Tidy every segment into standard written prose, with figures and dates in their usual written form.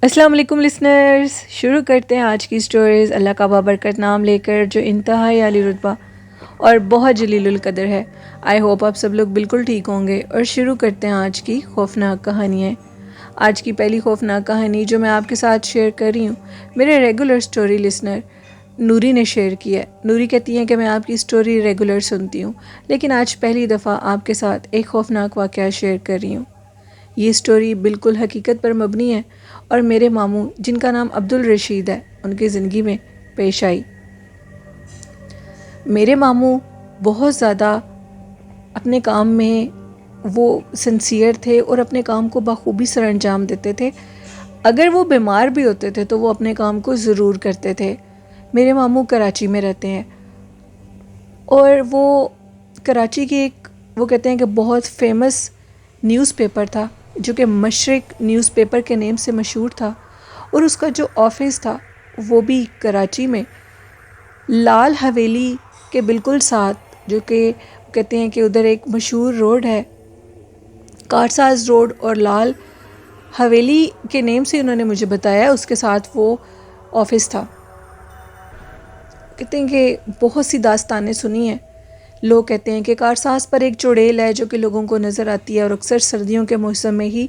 السلام علیکم لسنرز، شروع کرتے ہیں آج کی سٹوریز اللہ کا بابرکت نام لے کر، جو انتہائی عالی رتبہ اور بہت جلیل القدر ہے۔ آئی ہوپ آپ سب لوگ بالکل ٹھیک ہوں گے، اور شروع کرتے ہیں آج کی خوفناک کہانیاں۔ آج کی پہلی خوفناک کہانی جو میں آپ کے ساتھ شیئر کر رہی ہوں، میرے ریگولر سٹوری لسنر نوری نے شیئر کی ہے۔ نوری کہتی ہیں کہ میں آپ کی سٹوری ریگولر سنتی ہوں، لیکن آج پہلی دفعہ آپ کے ساتھ ایک خوفناک واقعہ شیئر کر رہی ہوں۔ یہ سٹوری بالکل حقیقت پر مبنی ہے اور میرے ماموں جن کا نام عبدالرشید ہے، ان کی زندگی میں پیش آئی۔ میرے ماموں بہت زیادہ اپنے کام میں وہ سنسیئر تھے اور اپنے کام کو بخوبی سر انجام دیتے تھے۔ اگر وہ بیمار بھی ہوتے تھے تو وہ اپنے کام کو ضرور کرتے تھے۔ میرے ماموں کراچی میں رہتے ہیں اور وہ کراچی کی وہ کہتے ہیں کہ بہت فیمس نیوز پیپر تھا جو کہ مشرق نیوز پیپر کے نیم سے مشہور تھا، اور اس کا جو آفس تھا وہ بھی کراچی میں لال حویلی کے بالکل ساتھ، جو کہ کہتے ہیں کہ ادھر ایک مشہور روڈ ہے کارساز روڈ، اور لال حویلی کے نیم سے انہوں نے مجھے بتایا اس کے ساتھ وہ آفس تھا۔ کہتے ہیں کہ بہت سی داستانیں سنی ہیں۔ لوگ کہتے ہیں کہ کارساز پر ایک چڑیل ہے جو کہ لوگوں کو نظر آتی ہے، اور اکثر سردیوں کے موسم میں ہی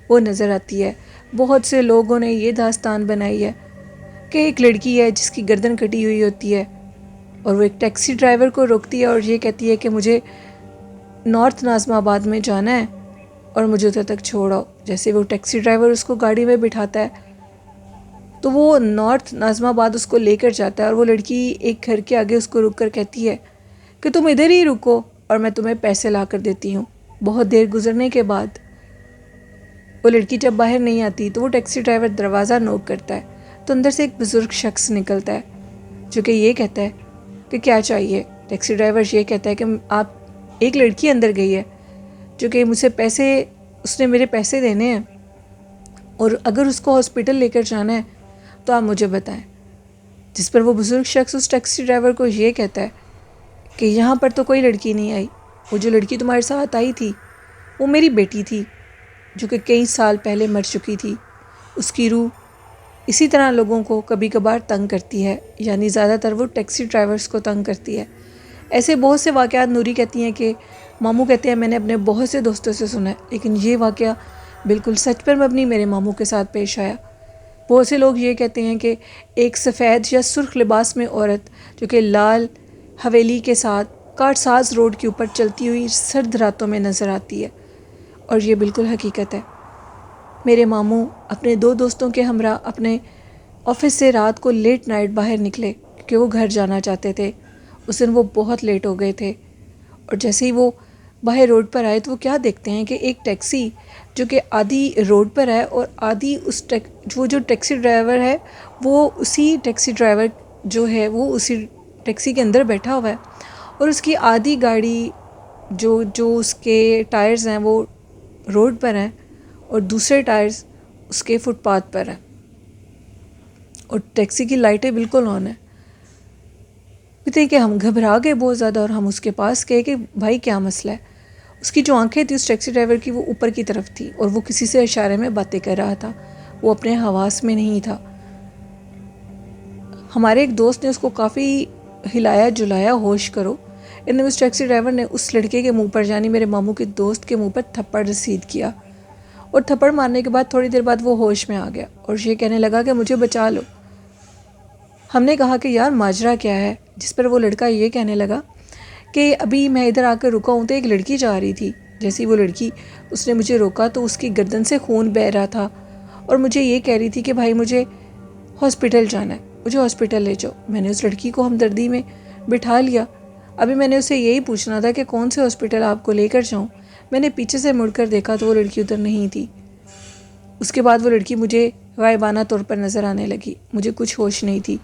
وہ نظر آتی ہے۔ بہت سے لوگوں نے یہ داستان بنائی ہے کہ ایک لڑکی ہے جس کی گردن کٹی ہوئی ہوتی ہے، اور وہ ایک ٹیکسی ڈرائیور کو روکتی ہے اور یہ کہتی ہے کہ مجھے نارتھ ناظم آباد میں جانا ہے اور مجھے ادھر تک چھوڑو۔ جیسے وہ ٹیکسی ڈرائیور اس کو گاڑی میں بٹھاتا ہے تو وہ نارتھ ناظم آباد اس کو لے کر جاتا ہے، اور وہ لڑکی ایک گھر کے آگے اس کو رک کر کہتی ہے کہ تم ادھر ہی رکو اور میں تمہیں پیسے لا کر دیتی ہوں۔ بہت دیر گزرنے کے بعد وہ لڑکی جب باہر نہیں آتی تو وہ ٹیکسی ڈرائیور دروازہ نوک کرتا ہے تو اندر سے ایک بزرگ شخص نکلتا ہے جو کہ یہ کہتا ہے کہ کیا چاہیے۔ ٹیکسی ڈرائیور یہ کہتا ہے کہ آپ ایک لڑکی اندر گئی ہے جو کہ مجھ سے اس نے میرے پیسے دینے ہیں، اور اگر اس کو ہاسپٹل لے کر جانا ہے تو آپ مجھے بتائیں۔ جس پر وہ بزرگ شخص اس ٹیکسی ڈرائیور کو یہ کہتا ہے کہ یہاں پر تو کوئی لڑکی نہیں آئی، وہ جو لڑکی تمہارے ساتھ آئی تھی وہ میری بیٹی تھی جو کہ کئی سال پہلے مر چکی تھی۔ اس کی روح اسی طرح لوگوں کو کبھی کبھار تنگ کرتی ہے، یعنی زیادہ تر وہ ٹیکسی ڈرائیورز کو تنگ کرتی ہے۔ ایسے بہت سے واقعات نوری کہتی ہیں کہ ماموں کہتے ہیں میں نے اپنے بہت سے دوستوں سے سنا ہے، لیکن یہ واقعہ بالکل سچ پر مبنی میرے ماموں کے ساتھ پیش آیا۔ بہت سے لوگ یہ کہتے ہیں کہ ایک سفید یا سرخ لباس میں عورت جو کہ لال حویلی کے ساتھ کارساز روڈ کے اوپر چلتی ہوئی سرد راتوں میں نظر آتی ہے، اور یہ بالکل حقیقت ہے۔ میرے ماموں اپنے دو دوستوں کے ہمراہ اپنے آفس سے رات کو لیٹ نائٹ باہر نکلے کیونکہ وہ گھر جانا چاہتے تھے۔ اس دن وہ بہت لیٹ ہو گئے تھے، اور جیسے ہی وہ باہر روڈ پر آئے تو وہ کیا دیکھتے ہیں کہ ایک ٹیکسی جو کہ آدھی روڈ پر ہے اور آدھی وہ جو ٹیکسی ڈرائیور ہے وہ اسی ٹیکسی ڈرائیور جو ہے وہ اسی ٹیکسی کے اندر بیٹھا ہوا ہے، اور اس کی آدھی گاڑی جو اس کے ٹائرز ہیں وہ روڈ پر ہیں اور دوسرے ٹائرز اس کے فٹ پاتھ پر ہیں، اور ٹیکسی کی لائٹیں بالکل آن ہیں۔ کہتے ہیں کہ ہم گھبرا گئے بہت زیادہ، اور ہم اس کے پاس گئے کہ بھائی کیا مسئلہ ہے۔ اس کی جو آنکھیں تھی اس ٹیکسی ڈرائیور کی وہ اوپر کی طرف تھی، اور وہ کسی سے اشارے میں باتیں کر رہا تھا، وہ اپنے حواس میں نہیں تھا۔ ہمارے ایک دوست نے اس کو کافی ہلایا جلایا، ہوش کرو۔ اس ٹیکسی ڈرائیور نے اس لڑکے کے منہ پر، یعنی میرے ماموں کے دوست کے منہ پر تھپڑ رسید کیا، اور تھپڑ مارنے کے بعد تھوڑی دیر بعد وہ ہوش میں آ گیا اور یہ کہنے لگا کہ مجھے بچا لو۔ ہم نے کہا کہ یار ماجرا کیا ہے، جس پر وہ لڑکا یہ کہنے لگا کہ ابھی میں ادھر آ کر رکا ہوں تو ایک لڑکی جا رہی تھی، جیسی وہ لڑکی اس نے مجھے روکا تو اس کی گردن سے خون بہہ رہا تھا، اور مجھے یہ کہہ رہی تھی کہ بھائی مجھے ہاسپٹل جانا ہے، مجھے ہاسپٹل لے جاؤ۔ میں نے اس لڑکی کو ہمدردی میں بٹھا لیا۔ ابھی میں نے اسے یہی پوچھنا تھا کہ کون سے ہاسپٹل آپ کو لے کر جاؤں۔ میں نے پیچھے سے مڑ کر دیکھا تو وہ لڑکی ادھر نہیں تھی۔ اس کے بعد وہ لڑکی مجھے غائبانہ طور پر نظر آنے لگی، مجھے کچھ ہوش نہیں تھی۔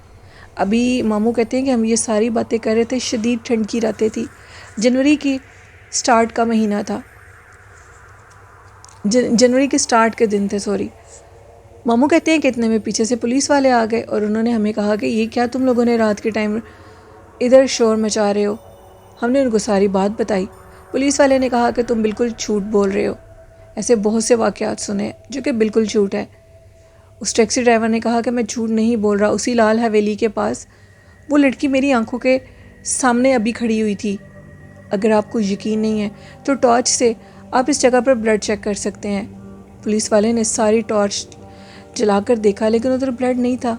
ابھی ماموں کہتے ہیں کہ ہم یہ ساری باتیں کر رہے تھے، شدید ٹھنڈ کی راتیں تھی، جنوری کی سٹارٹ کا مہینہ تھا، جنوری کے سٹارٹ کے دن تھے، سوری۔ ماموں کہتے ہیں کہ اتنے میں پیچھے سے پولیس والے آ گئے اور انہوں نے ہمیں کہا کہ یہ کیا تم لوگوں نے رات کے ٹائم ادھر شور مچا رہے ہو۔ ہم نے ان کو ساری بات بتائی۔ پولیس والے نے کہا کہ تم بالکل جھوٹ بول رہے ہو۔ ایسے بہت سے واقعات سنے جو کہ بالکل جھوٹ ہے۔ اس ٹیکسی ڈرائیور نے کہا کہ میں جھوٹ نہیں بول رہا، اسی لال حویلی کے پاس وہ لڑکی میری آنکھوں کے سامنے ابھی کھڑی ہوئی تھی۔ اگر آپ کو یقین نہیں ہے تو ٹارچ سے آپ اس جگہ پر بلڈ چیک کر سکتے ہیں۔ پولیس والے نے ساری ٹارچ جلا کر دیکھا لیکن ادھر بلڈ نہیں تھا۔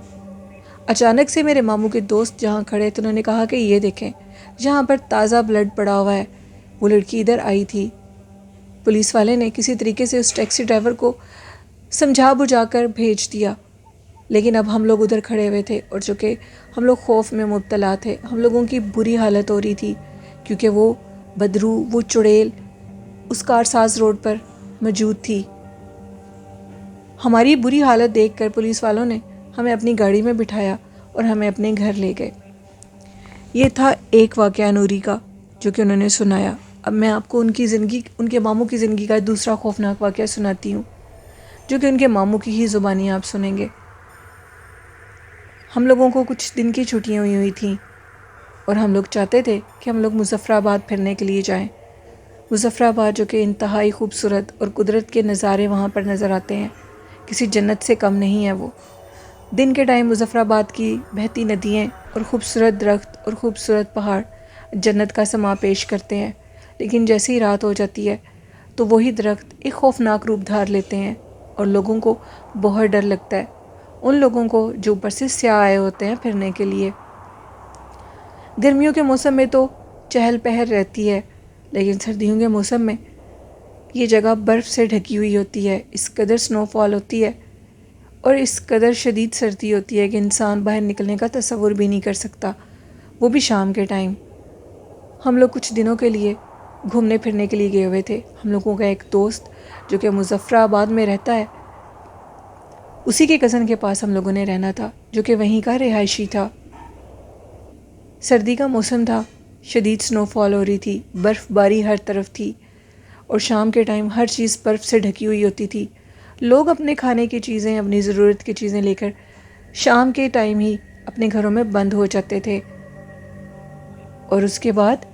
اچانک سے میرے ماموں کے دوست جہاں کھڑے تھے انہوں نے کہا کہ یہ دیکھیں، جہاں پر تازہ بلڈ پڑا ہوا ہے، وہ لڑکی ادھر آئی تھی۔ پولیس والے نے کسی طریقے سے اس ٹیکسی ڈرائیور کو سمجھا بجھا کر بھیج دیا، لیکن اب ہم لوگ ادھر کھڑے ہوئے تھے اور چونکہ ہم لوگ خوف میں مبتلا تھے، ہم لوگوں کی بری حالت ہو رہی تھی کیونکہ وہ بدرو، وہ چڑیل اس کارساز روڈ پر موجود تھی۔ ہماری بری حالت دیکھ کر پولیس والوں نے ہمیں اپنی گاڑی میں بٹھایا اور ہمیں اپنے گھر لے گئے۔ یہ تھا ایک واقعہ نوری کا جو کہ انہوں نے سنایا۔ اب میں آپ کو ان کے ماموں کی زندگی کا دوسرا خوفناک واقعہ سناتی ہوں جو کہ ان کے ماموں کی ہی زبانی آپ سنیں گے۔ ہم لوگوں کو کچھ دن کی چھٹیاں ہوئی تھیں اور ہم لوگ چاہتے تھے کہ ہم لوگ مظفر آباد پھرنے کے لیے جائیں۔ مظفر آباد جو کہ انتہائی خوبصورت اور قدرت کے نظارے وہاں پر نظر آتے ہیں، کسی جنت سے کم نہیں ہے وہ۔ دن کے ٹائم مظفر آباد کی بہتی ندیاں اور خوبصورت درخت اور خوبصورت پہاڑ جنت کا سما پیش کرتے ہیں، لیکن جیسے ہی رات ہو جاتی ہے تو وہی درخت ایک خوفناک روپ دھار لیتے ہیں اور لوگوں کو بہت ڈر لگتا ہے، ان لوگوں کو جو اوپر سے سیاح آئے ہوتے ہیں پھرنے کے لیے۔ گرمیوں کے موسم میں تو چہل پہل رہتی ہے، لیکن سردیوں کے موسم میں یہ جگہ برف سے ڈھکی ہوئی ہوتی ہے، اس قدر سنو فال ہوتی ہے اور اس قدر شدید سردی ہوتی ہے کہ انسان باہر نکلنے کا تصور بھی نہیں کر سکتا، وہ بھی شام کے ٹائم۔ ہم لوگ کچھ دنوں کے لیے گھومنے پھرنے کے لیے گئے ہوئے تھے۔ ہم لوگوں کا ایک دوست جو کہ مظفر آباد میں رہتا ہے، اسی کے کزن کے پاس ہم لوگوں نے رہنا تھا جو کہ وہیں کا رہائشی تھا۔ سردی کا موسم تھا، شدید سنو فال ہو رہی تھی، برف باری ہر طرف تھی اور شام کے ٹائم ہر چیز برف سے ڈھکی ہوئی ہوتی تھی۔ لوگ اپنے کھانے کی چیزیں، اپنی ضرورت کی چیزیں لے کر شام کے ٹائم ہی اپنے گھروں میں بند ہو جاتے تھے اور اس کے بعد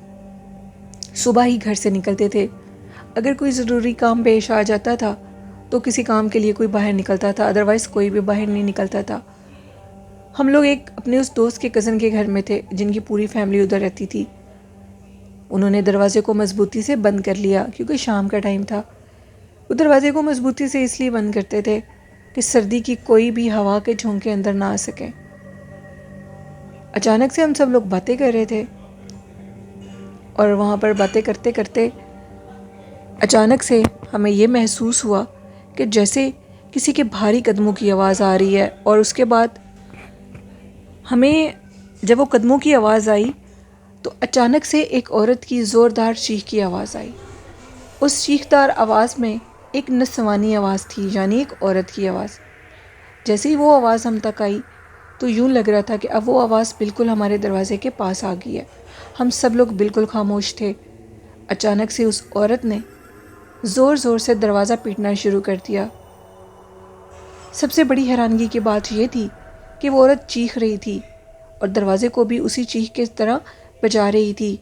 صبح ہی گھر سے نکلتے تھے۔ اگر کوئی ضروری کام پیش آ جاتا تھا تو کسی کام کے لیے کوئی باہر نکلتا تھا، ادروائز کوئی بھی باہر نہیں نکلتا تھا۔ ہم لوگ ایک اپنے اس دوست کے کزن کے گھر میں تھے جن کی پوری فیملی ادھر رہتی تھی۔ انہوں نے دروازے کو مضبوطی سے بند کر لیا کیونکہ شام کا ٹائم تھا۔ وہ دروازے کو مضبوطی سے اس لیے بند کرتے تھے کہ سردی کی کوئی بھی ہوا کے جھونکے اندر نہ آ سکیں۔ اچانک سے ہم سب لوگ باتیں کر رہے تھے اور وہاں پر باتیں کرتے کرتے اچانک سے ہمیں یہ محسوس ہوا کہ جیسے کسی کے بھاری قدموں کی آواز آ رہی ہے، اور اس کے بعد ہمیں جب وہ قدموں کی آواز آئی تو اچانک سے ایک عورت کی زوردار چیخ کی آواز آئی۔ اس چیخدار آواز میں ایک نسوانی آواز تھی، یعنی ایک عورت کی آواز۔ جیسے ہی وہ آواز ہم تک آئی تو یوں لگ رہا تھا کہ اب وہ آواز بالکل ہمارے دروازے کے پاس آ گئی ہے۔ ہم سب لوگ بالکل خاموش تھے۔ اچانک سے اس عورت نے زور زور سے دروازہ پیٹنا شروع کر دیا۔ سب سے بڑی حیرانگی کی بات یہ تھی کہ وہ عورت چیخ رہی تھی اور دروازے کو بھی اسی چیخ کے طرح بجا رہی تھی،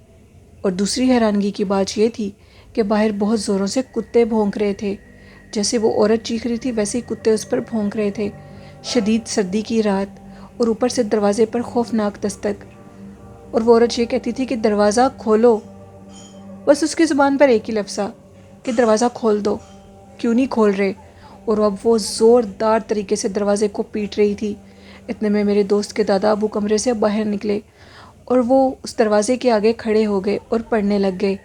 اور دوسری حیرانگی کی بات یہ تھی کہ باہر بہت زوروں سے کتے بھونک رہے تھے۔ جیسے وہ عورت چیخ رہی تھی ویسے ہی کتے اس پر بھونک رہے تھے۔ شدید سردی کی رات اور اوپر سے دروازے پر خوفناک دستک، اور وہ عورت یہ کہتی تھی کہ دروازہ کھولو۔ بس اس کی زبان پر ایک ہی لفظ تھا کہ دروازہ کھول دو، کیوں نہیں کھول رہے؟ اور اب وہ زوردار طریقے سے دروازے کو پیٹ رہی تھی۔ اتنے میں میرے دوست کے دادا ابو کمرے سے باہر نکلے اور وہ اس دروازے کے آگے کھڑے ہو گئے اور پڑھنے لگ گئے۔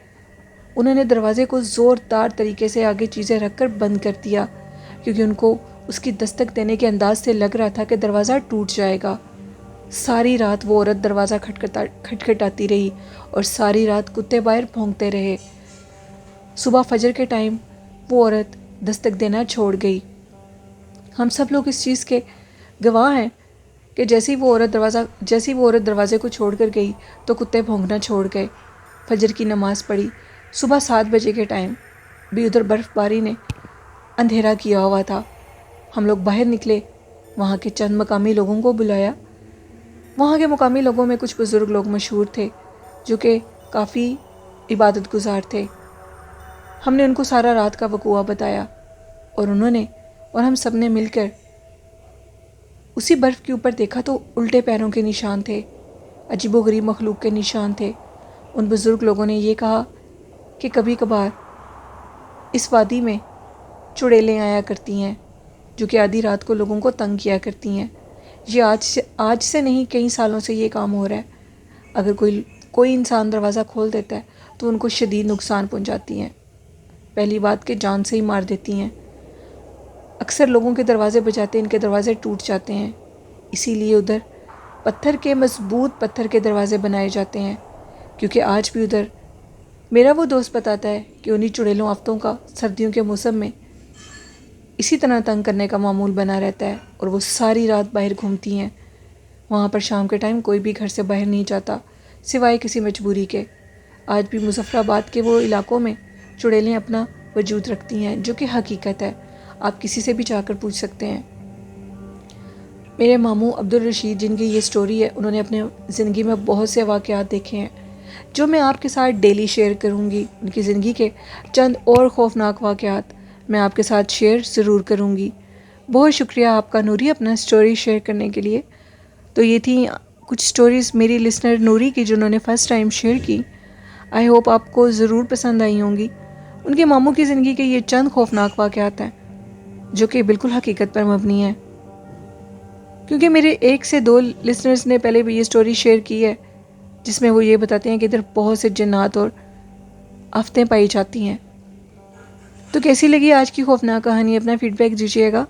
انہوں نے دروازے کو زوردار طریقے سے آگے چیزیں رکھ کر بند کر دیا کیونکہ ان کو اس کی دستک دینے کے انداز سے لگ رہا تھا کہ دروازہ ٹوٹ جائے گا۔ ساری رات وہ عورت دروازہ کھٹکھٹاتی رہی اور ساری رات کتے باہر بھونکتے رہے۔ صبح فجر کے ٹائم وہ عورت دستک دینا چھوڑ گئی۔ ہم سب لوگ اس چیز کے گواہ ہیں کہ جیسے ہی وہ عورت دروازے کو چھوڑ کر گئی تو کتے بھونکنا چھوڑ گئے۔ فجر کی نماز پڑھی۔ صبح 7 بجے کے ٹائم بھی ادھر برف باری نے اندھیرا کیا ہوا تھا۔ ہم لوگ باہر نکلے، وہاں کے چند مقامی لوگوں کو بلایا۔ وہاں کے مقامی لوگوں میں کچھ بزرگ لوگ مشہور تھے جو کہ کافی عبادت گزار تھے۔ ہم نے ان کو سارا رات کا وقوعہ بتایا اور ہم سب نے مل کر اسی برف کے اوپر دیکھا تو الٹے پیروں کے نشان تھے، عجیب و غریب مخلوق کے نشان تھے۔ ان بزرگ لوگوں نے یہ کہا کہ کبھی کبھار اس وادی میں چڑیلیں آیا کرتی ہیں جو کہ آدھی رات کو لوگوں کو تنگ کیا کرتی ہیں۔ یہ آج سے نہیں، کئی سالوں سے یہ کام ہو رہا ہے۔ اگر کوئی انسان دروازہ کھول دیتا ہے تو ان کو شدید نقصان پہنچاتی ہیں۔ پہلی بات کہ جان سے ہی مار دیتی ہیں۔ اکثر لوگوں کے دروازے بجاتے ان کے دروازے ٹوٹ جاتے ہیں، اسی لیے ادھر مضبوط پتھر کے دروازے بنائے جاتے ہیں، کیونکہ آج بھی ادھر میرا وہ دوست بتاتا ہے کہ انہی چڑیلوں آفتوں کا سردیوں کے موسم میں اسی طرح تنگ کرنے کا معمول بنا رہتا ہے، اور وہ ساری رات باہر گھومتی ہیں۔ وہاں پر شام کے ٹائم کوئی بھی گھر سے باہر نہیں جاتا سوائے کسی مجبوری کے۔ آج بھی مظفر آباد کے وہ علاقوں میں چڑیلیں اپنا وجود رکھتی ہیں، جو کہ حقیقت ہے، آپ کسی سے بھی جا کر پوچھ سکتے ہیں۔ میرے ماموں عبدالرشید، جن کی یہ سٹوری ہے، انہوں نے اپنے زندگی میں بہت سے واقعات دیکھے ہیں جو میں آپ کے ساتھ ڈیلی شیئر کروں گی۔ ان کی زندگی کے چند اور خوفناک واقعات میں آپ کے ساتھ شیئر ضرور کروں گی۔ بہت شکریہ آپ کا نوری، اپنا سٹوری شیئر کرنے کے لیے۔ تو یہ تھی کچھ سٹوریز میری لسنر نوری کی، جنہوں نے فرسٹ ٹائم شیئر کی۔ آئی ہوپ آپ کو ضرور پسند آئی ہوں گی۔ ان کے ماموں کی زندگی کے یہ چند خوفناک واقعات ہیں جو کہ بالکل حقیقت پر مبنی ہیں، کیونکہ میرے 1 سے 2 لسنرز نے پہلے بھی یہ سٹوری شیئر کی ہے، جس میں وہ یہ بتاتے ہیں کہ ادھر بہت سے جنات اور آفتیں پائی جاتی ہیں۔ تو کیسی لگی آج کی خوفناک کہانی؟ اپنا فیڈ بیک دیجیے گا،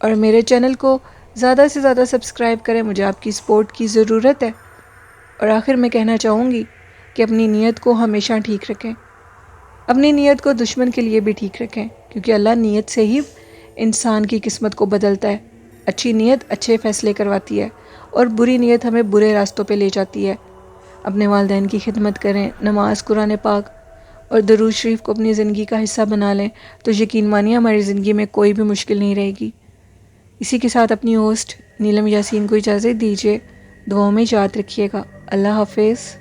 اور میرے چینل کو زیادہ سے زیادہ سبسکرائب کریں، مجھے آپ کی سپورٹ کی ضرورت ہے۔ اور آخر میں کہنا چاہوں گی کہ اپنی نیت کو ہمیشہ ٹھیک رکھیں، اپنی نیت کو دشمن کے لیے بھی ٹھیک رکھیں، کیونکہ اللہ نیت سے ہی انسان کی قسمت کو بدلتا ہے۔ اچھی نیت اچھے فیصلے کرواتی ہے، اور بری نیت ہمیں برے راستوں پہ لے جاتی ہے۔ اپنے والدین کی خدمت کریں، نماز، قرآن پاک اور درود شریف کو اپنی زندگی کا حصہ بنا لیں، تو یقین مانیے ہماری زندگی میں کوئی بھی مشکل نہیں رہے گی۔ اسی کے ساتھ اپنی ہوسٹ نیلم یاسین کو اجازت دیجیے۔ دعاؤں میں یاد رکھیے گا۔ اللہ حافظ۔